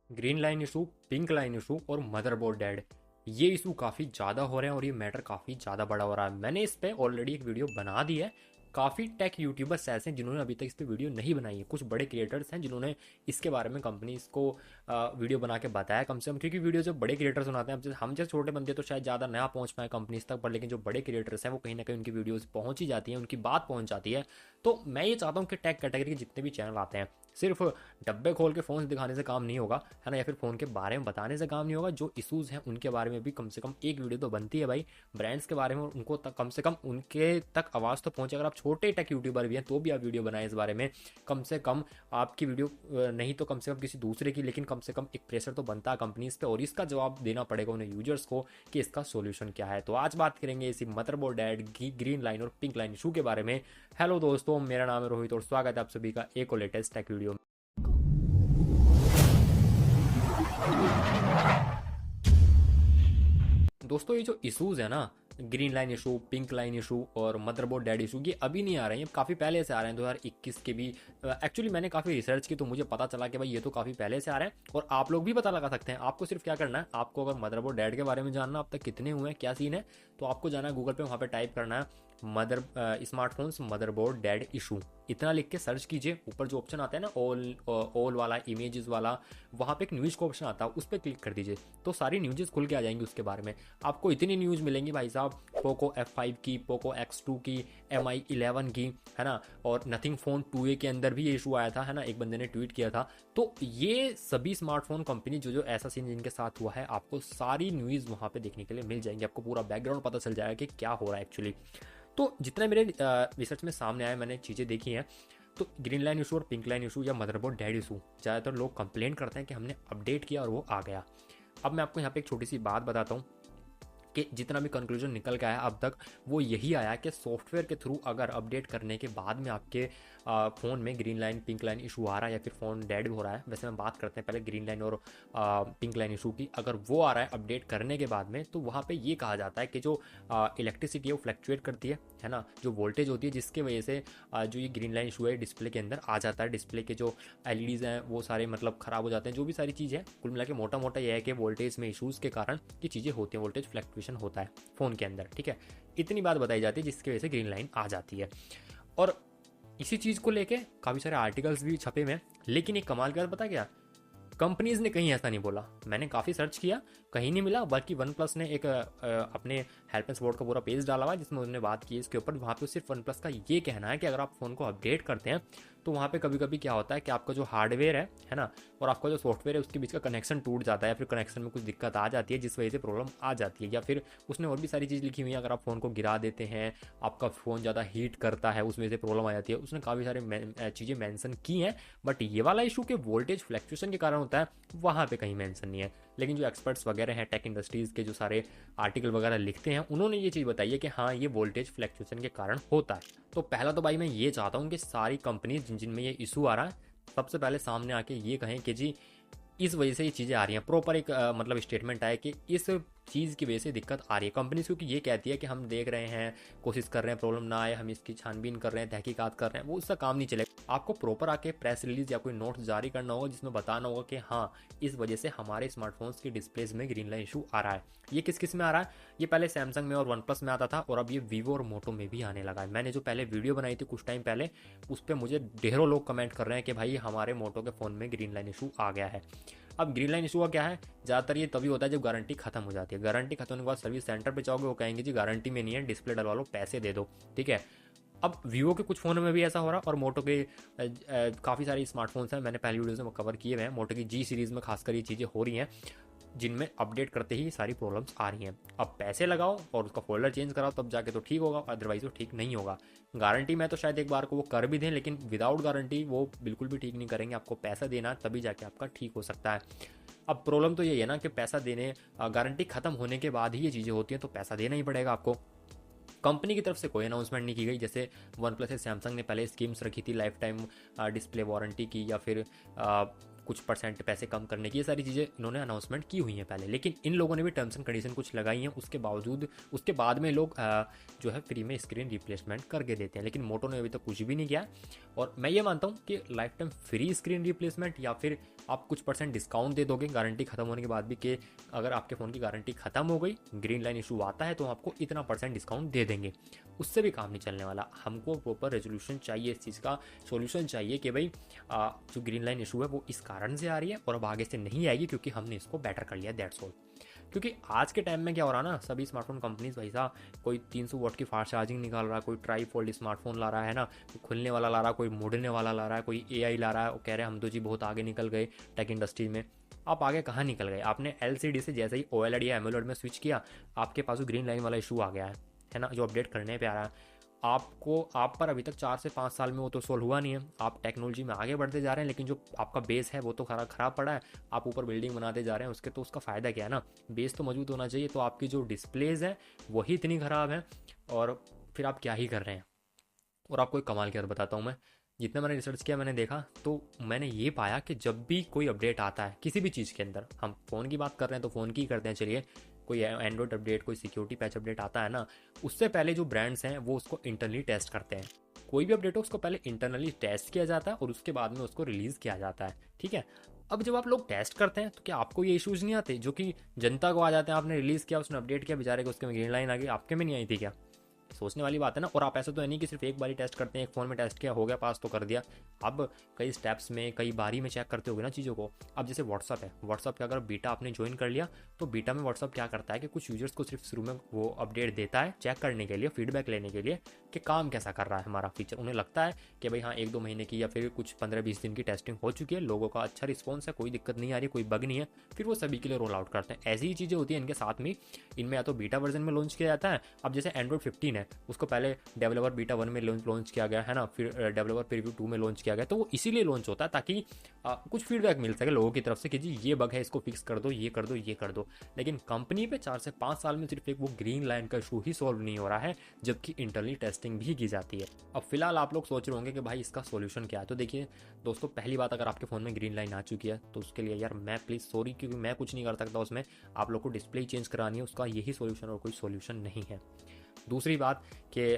Green line issue, pink line issue और motherboard dead, ये issue काफ़ी ज़्यादा हो रहे हैं और ये मैटर काफ़ी ज़्यादा बड़ा हो रहा है। मैंने इस पे ऑलरेडी एक वीडियो बना दी है। काफ़ी टेक यूट्यूबर्स ऐसे हैं जिन्होंने अभी तक इस पे वीडियो नहीं बनाई है। कुछ बड़े क्रिएटर्स हैं जिन्होंने इसके बारे में कंपनीज को वीडियो बना के बताया कम से कम, क्योंकि वीडियो जो बड़े क्रिएटर्स बनाते हैं, हम जैसे छोटे बंदे तो शायद ज़्यादा ना पहुंच पाए कंपनीज तक, पर लेकिन जो बड़े क्रिएटर्स हैं वो कहीं ना कहीं उनकी वीडियोस पहुंच ही जाती हैं, उनकी बात पहुंच जाती है। तो मैं ये चाहता हूँ कि टेक कैटेगरी के जितने भी चैनल आते हैं, सिर्फ डब्बे खोल के फ़ोन दिखाने से काम नहीं होगा, है ना, या फिर फ़ोन के बारे में बताने से काम नहीं होगा। जो इशूज़ हैं उनके बारे में भी कम से कम एक वीडियो तो बनती है भाई। ब्रांड्स के बारे में उनको तक कम से कम उनके तक आवाज़ तो पहुंचे। अगर आप छोटे टेक यूट्यूबर भी हैं तो भी आप वीडियो बनाएं इस बारे में। कम से कम आपकी वीडियो नहीं तो कम से कम किसी दूसरे की, लेकिन कम से कम एक प्रेशर तो बनता है कंपनीज पे, और इसका जवाब देना पड़ेगा उन्हें यूजर्स को कि इसका सोल्यूशन क्या है। तो आज बात करेंगे इसी मदरबोर्ड डेड, ग्रीन लाइन और पिंक लाइन इशू के बारे में। हेलो दोस्तों, मेरा नाम है रोहित और स्वागत है आप सभी का एक और लेटेस्ट टेक वीडियो में। दोस्तों, ये जो इशूज़ है ना, green line issue, pink line issue और मदरबोर्ड डेड इशू, ये अभी नहीं आ रहे हैं, ये काफ़ी पहले से आ रहे हैं। 2021 के भी एक्चुअली मैंने काफ़ी रिसर्च की तो मुझे पता चला कि भाई ये तो काफ़ी पहले से आ रहे हैं, और आप लोग भी पता लगा सकते हैं। आपको सिर्फ क्या करना है, आपको अगर मदरबोर्ड डेड के बारे में जानना अब तक कितने हुए हैं, क्या सीन है, तो आपको जाना है गूगल पे, वहाँ पे टाइप करना है स्मार्टफोन्स मदरबोर्ड डेड इशू, इतना लिख के सर्च कीजिए। ऊपर जो ऑप्शन आता है ना, ऑल वाला, इमेजेस वाला, वहाँ पे एक न्यूज़ का ऑप्शन आता है, उस पर क्लिक कर दीजिए तो सारी न्यूज़ खुल के आ जाएंगी उसके बारे में। आपको इतनी न्यूज़ मिलेंगी भाई साहब, पोको F5 की, पोको X2 की, MI11 की, है ना, और नथिंग फ़ोन 2A के अंदर भी ये इशू आया था, है ना, एक बंदे ने ट्वीट किया था। तो ये सभी स्मार्टफोन कंपनी जो जो ऐसा सीन जिनके साथ हुआ है, आपको सारी न्यूज़ वहाँ पे देखने के लिए मिल जाएंगी। आपको पूरा बैकग्राउंड पता चल जाएगा कि क्या हो रहा है एक्चुअली। तो जितना मेरे रिसर्च में सामने आया, मैंने चीज़ें देखी हैं, तो ग्रीन लाइन इशू और पिंक लाइन इशू या मदरबोर्ड डेड इशू ज़्यादातर लोग कंप्लेन करते हैं कि हमने अपडेट किया और वो आ गया। अब मैं आपको यहाँ पे एक छोटी सी बात बताता हूँ कि जितना भी कंक्लूजन निकल के आया अब तक, वो यही आया कि सॉफ्टवेयर के थ्रू अगर अपडेट करने के बाद में आपके फ़ोन में green line pink line issue आ रहा है या फिर फ़ोन डेड हो रहा है, वैसे हम बात करते हैं पहले ग्रीन लाइन और पिंक लाइन इशू की, अगर वो आ रहा है अपडेट करने के बाद में, तो वहाँ पे ये कहा जाता है कि जो इलेक्ट्रिसिटी है वो फ्लक्चुएट करती है ना, जो वोल्टेज होती है, जिसकी वजह से जो ये ग्रीन लाइन इशू है डिस्प्ले के अंदर आ जाता है। डिस्प्ले के जो एलईडीज़ हैं वो सारे मतलब ख़राब हो जाते हैं, जो भी सारी चीज़ है कुल मिला के मोटा मोटा ये है कि वोल्टेज में इशूज़ के कारण ये चीज़ें होती हैं, वोल्टेज फ्लक्चुएशन होता है फ़ोन के अंदर, ठीक है। इतनी बात बताई जाती है जिसकी वजह से ग्रीन लाइन आ जाती है। और इसी चीज़ को लेके काफ़ी सारे आर्टिकल्स भी छपे हुए हैं, लेकिन एक कमाल की बात पता क्या, कंपनीज ने कहीं ऐसा नहीं बोला। मैंने काफ़ी सर्च किया, कहीं नहीं मिला। बल्कि वन प्लस ने एक अपने हेल्प एंड सपोर्ट का पूरा पेज डाला हुआ है जिसमें उन्होंने बात की इसके ऊपर। वहाँ पे सिर्फ वन प्लस का ये कहना है कि अगर आप फ़ोन को अपडेट करते हैं तो वहाँ पे कभी कभी क्या होता है कि आपका जो हार्डवेयर है ना, और आपका जो सॉफ्टवेयर है उसके बीच का कनेक्शन टूट जाता है, या फिर कनेक्शन में कुछ दिक्कत आ जाती है जिस वजह से प्रॉब्लम आ जाती है। या फिर उसने और भी सारी चीज़ लिखी हुई है, अगर आप फ़ोन को गिरा देते हैं, आपका फ़ोन ज़्यादा हीट करता है, उस वजह से प्रॉब्लम आ जाती है। उसने काफ़ी सारे चीज़ें मैंसन की हैं, बट ये वाला इशू के वोल्टेज फ्लक्चुएशन के कारण होता है, वहाँ पे कहीं मेंशन नहीं है। लेकिन जो एक्सपर्ट्स वगैरह हैं, टेक इंडस्ट्रीज़ के जो सारे आर्टिकल वगैरह लिखते हैं, उन्होंने ये चीज़ बताई है कि हाँ, ये वोल्टेज फ्लक्चुएशन के कारण होता है। तो पहला तो भाई मैं ये चाहता हूँ कि सारी कंपनी जिनमें ये इशू आ रहा है, सबसे पहले सामने आके ये कहें कि जी इस वजह से ये चीज़ें आ रही हैं। प्रॉपर एक मतलब स्टेटमेंट आए कि इस चीज़ की वजह से दिक्कत आ रही है। कंपनीज क्योंकि ये कहती है कि हम देख रहे हैं, कोशिश कर रहे हैं, प्रॉब्लम ना आए, हम इसकी छानबीन कर रहे हैं, तहकीकात कर रहे हैं, वो उसका काम नहीं चलेगा। आपको प्रॉपर आके प्रेस रिलीज या कोई नोट जारी करना होगा जिसमें बताना होगा कि हाँ, इस वजह से हमारे स्मार्टफोन्स की डिस्प्लेज में ग्रीन लाइन इशू आ रहा है। ये किस किस में आ रहा है, ये पहले सैमसंग में और वन प्लस में आता था, और अब ये वीवो और मोटो में भी आने लगा है। मैंने जो पहले वीडियो बनाई थी कुछ टाइम पहले, उस पर मुझे ढेरों लोग कमेंट कर रहे हैं कि भाई हमारे मोटो के फ़ोन में ग्रीन लाइन इशू आ गया है। अब ग्रीन लाइन इशू का क्या है, ज़्यादातर ये तभी होता है जब गारंटी खत्म हो जाती है। गारंटी खत्म होने के बाद सर्विस सेंटर पे जाओगे, वो कहेंगे जी गारंटी में नहीं है, डिस्प्ले डलवा लो, पैसे दे दो, ठीक है। अब वीवो के कुछ फ़ोनों में भी ऐसा हो रहा है, और मोटो के काफ़ी सारे स्मार्टफोन्स हैं, मैंने पहली वीडियोज़ में कवर किए हुए हैं। मोटो की जी सीरीज़ में खासकर ये चीज़ें हो रही हैं, जिनमें अपडेट करते ही सारी प्रॉब्लम्स आ रही हैं। अब पैसे लगाओ और उसका फोल्डर चेंज कराओ, तब जाके तो ठीक होगा, अदरवाइज वो ठीक नहीं होगा। गारंटी में तो शायद एक बार को वो कर भी दें, लेकिन विदाउट गारंटी वो बिल्कुल भी ठीक नहीं करेंगे। आपको पैसा देना तभी जाके आपका ठीक हो सकता है। अब प्रॉब्लम तो ये है ना कि पैसा देने, गारंटी खत्म होने के बाद ही ये चीज़ें होती हैं, तो पैसा देना ही पड़ेगा आपको। कंपनी की तरफ से कोई अनाउंसमेंट नहीं की गई। जैसे वन प्लस या सैमसंग ने पहले स्कीम्स रखी थी लाइफ टाइम डिस्प्ले वारंटी की, या फिर कुछ परसेंट पैसे कम करने की, ये सारी चीज़ें इन्होंने अनाउंसमेंट की हुई हैं पहले। लेकिन इन लोगों ने भी टर्म्स एंड कंडीशन कुछ लगाई हैं, उसके बावजूद उसके बाद में लोग जो है फ्री में स्क्रीन रिप्लेसमेंट करके देते हैं। लेकिन मोटो ने अभी तक कुछ भी नहीं किया। और मैं ये मानता हूँ कि life time free screen replacement या फिर आप कुछ परसेंट डिस्काउंट दे दोगे गारंटी खत्म होने के बाद भी, कि अगर आपके फ़ोन की गारंटी खत्म हो गई, ग्रीन लाइन इशू आता है, तो आपको इतना परसेंट डिस्काउंट दे देंगे। उससे भी काम नहीं चलने वाला। हमको प्रॉपर रेजोल्यूशन चाहिए, इस चीज़ का सोल्यूशन चाहिए कि भाई जो ग्रीन लाइन इशू है वो इस कारण से आ रही है और अब आगे से नहीं आएगी क्योंकि हमने इसको बेटर कर लिया, दैट्स ऑल। क्योंकि आज के टाइम में क्या हो रहा है ना, सभी स्मार्टफोन कंपनीज भाई साहब, कोई 300 वॉट की फास्ट चार्जिंग निकाल रहा है, कोई ट्राई फोल्ड स्मार्टफोन ला रहा है ना, कोई खुलने वाला ला रहा है, कोई मुड़ने वाला ला रहा है, कोई एआई ला रहा है, वो कह रहे हैं हम तो जी बहुत आगे निकल गए टेक इंडस्ट्री में। आप आगे कहाँ निकल गए? आपने एलसीडी से जैसे ही ओएलईडी या एमोलेड में स्विच किया, आपके पास ग्रीन लाइन वाला इशू आ गया है ना, जो अपडेट करने पे आ रहा है। आपको, आप पर अभी तक 4 से 5 साल में वो तो सोल्व हुआ नहीं है। आप टेक्नोलॉजी में आगे बढ़ते जा रहे हैं, लेकिन जो आपका बेस है वो तो खराब पड़ा है। आप ऊपर बिल्डिंग बनाते जा रहे हैं, उसके तो उसका फ़ायदा क्या है ना, बेस तो मजबूत होना चाहिए। तो आपकी जो डिस्प्लेज है वही इतनी ख़राब है, और फिर आप क्या ही कर रहे हैं। और आपको एक कमाल की बात बताता हूँ मैं, जितना मैंने रिसर्च किया, मैंने देखा, तो मैंने ये पाया कि जब भी कोई अपडेट आता है किसी भी चीज़ के अंदर, हम फ़ोन की बात कर रहे हैं तो फ़ोन की ही करते हैं चलिए, कोई एंड्रॉयड अपडेट, कोई सिक्योरिटी पैच अपडेट आता है ना, उससे पहले जो ब्रांड्स हैं वो उसको इंटरनली टेस्ट करते हैं। कोई भी अपडेट हो उसको पहले इंटरनली टेस्ट किया जाता है और उसके बाद में उसको रिलीज़ किया जाता है, ठीक है। अब जब आप लोग टेस्ट करते हैं तो क्या आपको ये इश्यूज नहीं आते जो कि जनता को आ जाते हैं? आपने रिलीज़ किया, उसने अपडेट किया, बेचारे को उसके में ग्रीन लाइन आ गई, आपके में नहीं आई थी क्या? सोचने वाली बात है ना। और आप ऐसा तो है नहीं कि सिर्फ एक बार ही टेस्ट करते हैं, एक फ़ोन में टेस्ट किया, हो गया पास तो कर दिया। अब कई स्टेप्स में, कई बारी में चेक करते होगे ना चीज़ों को। अब जैसे व्हाट्सअप है, व्हाट्सअप का अगर बीटा आपने ज्वाइन कर लिया, तो बीटा में व्हाट्सअप क्या करता है कि कुछ यूजर्स को सिर्फ शुरू में वो अपडेट देता है चेक करने के लिए, फीडबैक लेने के लिए कि काम कैसा कर रहा है हमारा फीचर। उन्हें लगता है कि भाई हाँ 1-2 महीने की या फिर कुछ 15-20 दिन की टेस्टिंग हो चुकी है, लोगों का अच्छा रिस्पॉन्स है, कोई दिक्कत नहीं आ रही, कोई बग नहीं है, फिर वो सभी के लिए रोल आउट करते हैं। ऐसी ही चीज़ें होती हैं इनके साथ में। इनमें या तो बीटा वर्जन में लॉन्च किया जाता है। अब जैसे एंड्रॉइड 15 है, उसको पहले डेवलपर बीटा 1 में लॉन्च किया गया है ना, फिर डेवलपर प्रीव्यू 2 में लॉन्च किया गया, तो वो इसीलिए लॉन्च होता है ताकि कुछ फीडबैक मिल सके लोगों की तरफ से कि जी ये बग है, इसको फिक्स कर दो, ये कर दो, ये कर दो। लेकिन कंपनी पे 4 से 5 साल में सिर्फ एक वो ग्रीन लाइन का इशू ही सॉल्व नहीं हो रहा है, जबकि इंटरनली टेस्टिंग भी की जाती है। अब फिलहाल आप लोग सोच रहे होंगे कि भाई इसका सोल्यूशन क्या है। तो देखिए दोस्तों, पहली बात, अगर आपके फ़ोन में ग्रीन लाइन आ चुकी है तो उसके लिए यार मैं प्लीज़ सॉरी, क्योंकि मैं कुछ नहीं कर सकता उसमें। आप लोग को डिस्प्ले चेंज करानी है, उसका यही सोल्यूशन और कोई सोल्यूशन नहीं है। दूसरी बात कि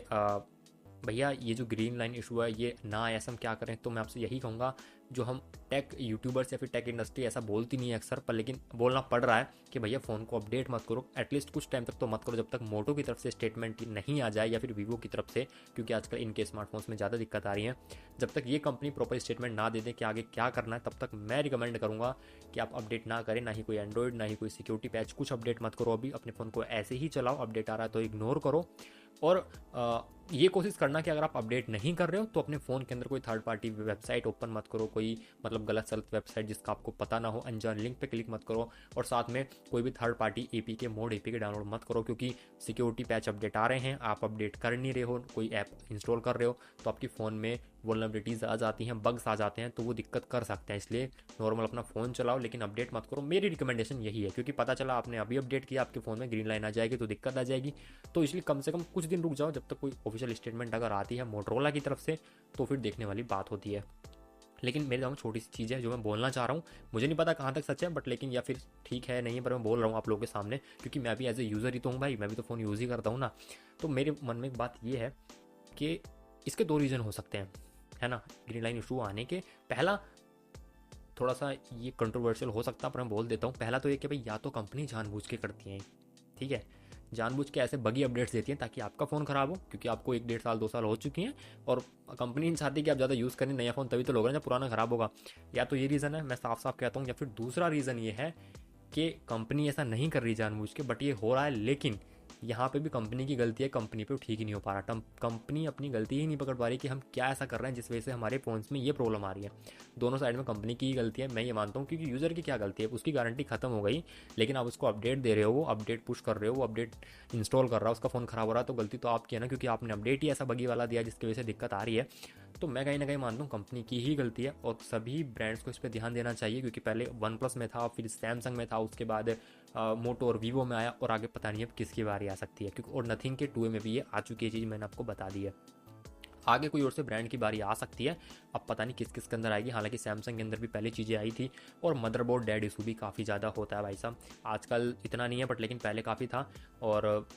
भैया ये जो ग्रीन लाइन इशू है ये ना आए, ऐसा हम क्या करें? तो मैं आपसे यही कहूँगा, जो हम टेक यूट्यूबर्स या फिर टेक इंडस्ट्री ऐसा बोलती नहीं है अक्सर, पर लेकिन बोलना पड़ रहा है कि भैया फ़ोन को अपडेट मत करो, एटलीस्ट कुछ टाइम तक तो मत करो, जब तक मोटो की तरफ से स्टेटमेंट नहीं आ जाए या फिर वीवो की तरफ से, क्योंकि आजकल इनके स्मार्टफोन्स में ज़्यादा दिक्कत आ रही है। जब तक ये कंपनी प्रॉपर स्टेटमेंट ना दे दे कि आगे क्या करना है, तब तक मैं रिकमेंड करूँगा कि आप अपडेट ना करें, ना ही कोई एंड्रॉयड, ना ही कोई सिक्योरिटी पैच, कुछ अपडेट मत करो अभी। अपने फ़ोन को ऐसे ही चलाओ, अपडेट आ रहा है तो इग्नोर करो। और ये कोशिश करना कि अगर आप अपडेट नहीं कर रहे हो तो अपने फ़ोन के अंदर कोई थर्ड पार्टी वेबसाइट ओपन मत करो, कोई मतलब गलत सलत वेबसाइट जिसका आपको पता ना हो, अनजान लिंक पे क्लिक मत करो। और साथ में कोई भी third party APK, mod APK download मत करो, क्योंकि सिक्योरिटी पैच अपडेट आ रहे हैं, आप अपडेट कर नहीं रहे हो, कोई ऐप इंस्टॉल कर रहे हो तो आपकी फ़ोन में वल्नरेबिलिटीज़ आ जाती हैं, बग्स आ जाते हैं, तो वो दिक्कत कर सकते हैं। इसलिए नॉर्मल अपना फ़ोन चलाओ, लेकिन अपडेट मत करो। मेरी रिकमेंडेशन यही है, क्योंकि पता चला आपने अभी अपडेट किया, आपके फ़ोन में ग्रीन लाइन आ जाएगी तो दिक्कत आ जाएगी। तो इसलिए कम से कम कुछ दिन रुक जाओ, जब तक कोई ऑफिशियल स्टेटमेंट अगर आती है मोटरोला की तरफ से, तो फिर देखने वाली बात होती है। लेकिन मेरे दिमाग में छोटी सी चीज़ है जो मैं बोलना चाह रहा हूँ, मुझे नहीं पता कहाँ तक सच है, बट लेकिन या फिर ठीक है नहीं है, पर मैं बोल रहा हूँ आप लोगों के सामने, क्योंकि मैं भी एज ए यूज़र ही तो हूँ भाई, मैं भी तो फ़ोन यूज़ ही करता हूँ ना। तो मेरे मन में एक बात ये है कि इसके 2 रीज़न हो सकते हैं, है ना, ग्रीन लाइन इशू आने के। पहला थोड़ा सा ये कंट्रोवर्शियल हो सकता है, पर मैं बोल देता हूँ। पहला तो ये कि भाई या तो कंपनी जानबूझ के करती है, ठीक है, जानबूझ के ऐसे बगी अपडेट्स देती हैं ताकि आपका फ़ोन ख़राब हो, क्योंकि आपको 1-1.5 साल 2 साल हो चुकी हैं और कंपनी नहीं चाहती कि आप ज़्यादा यूज़ करें नया फ़ोन, तभी तो लोग हैं जब पुराना ख़राब होगा। या तो ये रीज़न है, मैं साफ साफ कहता हूँ। या फिर दूसरा रीज़न ये है कि कंपनी ऐसा नहीं कर रही जानबूझ के, बट ये हो रहा है, लेकिन यहाँ पे भी कंपनी की गलती है, कंपनी पे ठीक ही नहीं हो पा रहा। कंपनी अपनी गलती ही नहीं पकड़ पा रही कि हम क्या ऐसा कर रहे हैं जिस वजह से हमारे फ़ोन्स में ये प्रॉब्लम आ रही है। दोनों साइड में कंपनी की ही गलती है, मैं ये मानता हूँ, क्योंकि यूज़र की क्या गलती है, उसकी गारंटी खत्म हो गई, लेकिन आप उसको अपडेट दे रहे हो, वो अपडेट पुश कर रहे हो, वो अपडेट इंस्टॉल कर रहा है, उसका फ़ोन ख़राब हो रहा है, तो गलती तो आपकी है ना, क्योंकि आपने अपडेट ही ऐसा बगी वाला दिया जिसकी वजह से दिक्कत आ रही है। तो मैं कहीं ना कहीं मानता हूँ कंपनी की ही गलती है, और सभी ब्रांड्स को इस पर ध्यान देना चाहिए, क्योंकि पहले वन प्लस में था, फिर सैमसंग में था, उसके बाद मोटो और वीवो में आया, और आगे पता नहीं अब किसकी बारी आ सकती है, क्योंकि और नथिंग के 2 में भी ये आ चुकी है चीज़, मैंने आपको बता दी है। आगे कोई और से ब्रांड की बारी आ सकती है, अब पता नहीं किस किस के अंदर आएगी। हालांकि सैमसंग के अंदर भी पहले चीज़ें आई थी। और मदरबोर्ड डेड इशू भी काफ़ी ज़्यादा होता है भाई साहब, आजकल इतना नहीं है बट लेकिन पहले काफ़ी था। और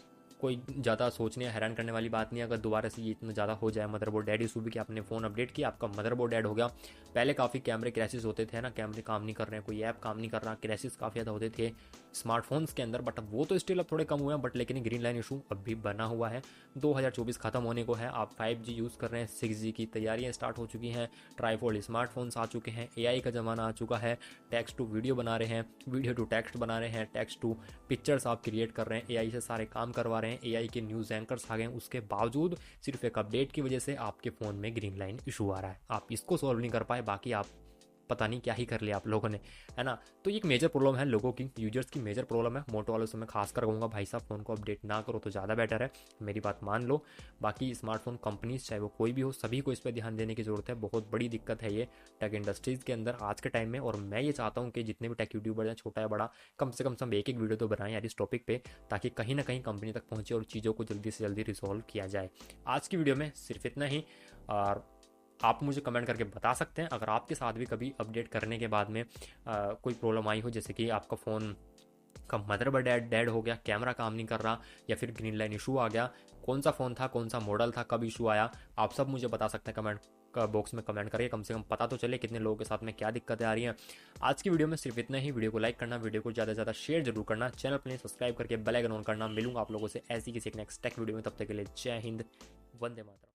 कोई ज़्यादा सोचने या हैरान करने वाली बात नहीं है अगर दोबारा से ये इतना ज़्यादा हो जाए मदरबोर्ड डेड इशू भी कि आपने फ़ोन अपडेट किया, आपका मदरबोर्ड डेड हो गया। पहले काफ़ी कैमरे क्रैशेस होते थे ना, कैमरे काम नहीं कर रहे हैं, कोई ऐप काम नहीं कर रहा, क्रैशेस काफ़ी ज़्यादा होते थे स्मार्टफोन्स के अंदर, बट अब वो तो स्टिल अब थोड़े कम हुए हैं, बट लेकिन ग्रीन लाइन इशू अब भी बना हुआ है। 2024 खत्म होने को है, आप 5G यूज़ कर रहे हैं, 6G की तैयारियां स्टार्ट हो चुकी हैं, ट्राईफोल्ड स्मार्टफोन्स आ चुके हैं, AI का ज़माना आ चुका है, टेक्स्ट टू वीडियो बना रहे हैं, वीडियो टू टेक्स्ट बना रहे हैं, टेक्स्ट टू पिक्चर्स आप क्रिएट कर रहे हैं, AI से सारे काम करवा रहे हैं, AI के न्यूज़ एंकर्स आ गए हैं। उसके बावजूद सिर्फ एक अपडेट की वजह से आपके फ़ोन में ग्रीन लाइन इशू आ रहा है, आप इसको सॉल्व नहीं कर पाए, बाकी आप पता नहीं क्या ही कर लिया आप लोगों ने, है ना। तो ये एक मेजर प्रॉब्लम है लोगों की, यूजर्स की मेजर प्रॉब्लम है। मोटो वालों से मैं खास कर कहूँगा भाई साहब फ़ोन को अपडेट ना करो तो ज़्यादा बेटर है, मेरी बात मान लो। बाकी स्मार्टफोन कंपनीज चाहे वो कोई भी हो, सभी को इस पर ध्यान देने की ज़रूरत है। बहुत बड़ी दिक्कत है ये टेक इंडस्ट्रीज़ के अंदर आज के टाइम में, और मैं ये चाहता हूँ कि जितने भी टेक यूट्यूबर हैं, छोटा या बड़ा, कम से कम एक एक वीडियो तो बनाएं यार इस टॉपिक पे, ताकि कहीं ना कहीं कंपनी तक पहुँचे और चीज़ों को जल्दी से जल्दी रिजॉल्व किया जाए। आज की वीडियो में सिर्फ इतना ही, और आप मुझे कमेंट करके बता सकते हैं अगर आपके साथ भी कभी अपडेट करने के बाद में कोई प्रॉब्लम आई हो, जैसे कि आपका फ़ोन का मदरबोर्ड डेड हो गया, कैमरा काम नहीं कर रहा, या फिर ग्रीन लाइन इशू आ गया। कौन सा फ़ोन था, कौन सा मॉडल था, कब इशू आया, आप सब मुझे बता सकते हैं कमेंट का बॉक्स में कमेंट करके, कम से कम पता तो चले कितने लोगों के साथ में क्या दिक्कतें आ रही हैं। आज की वीडियो में सिर्फ इतना ही। वीडियो को लाइक करना, वीडियो को ज़्यादा से ज़्यादा शेयर जरूर करना, चैनल प्लीज सब्सक्राइब करके बेल आइकन ऑन करना। मिलूंगा आप लोगों से ऐसी किसी नेक्स्ट टेक वीडियो में, तब तक के लिए जय हिंद, वंदे मातरम।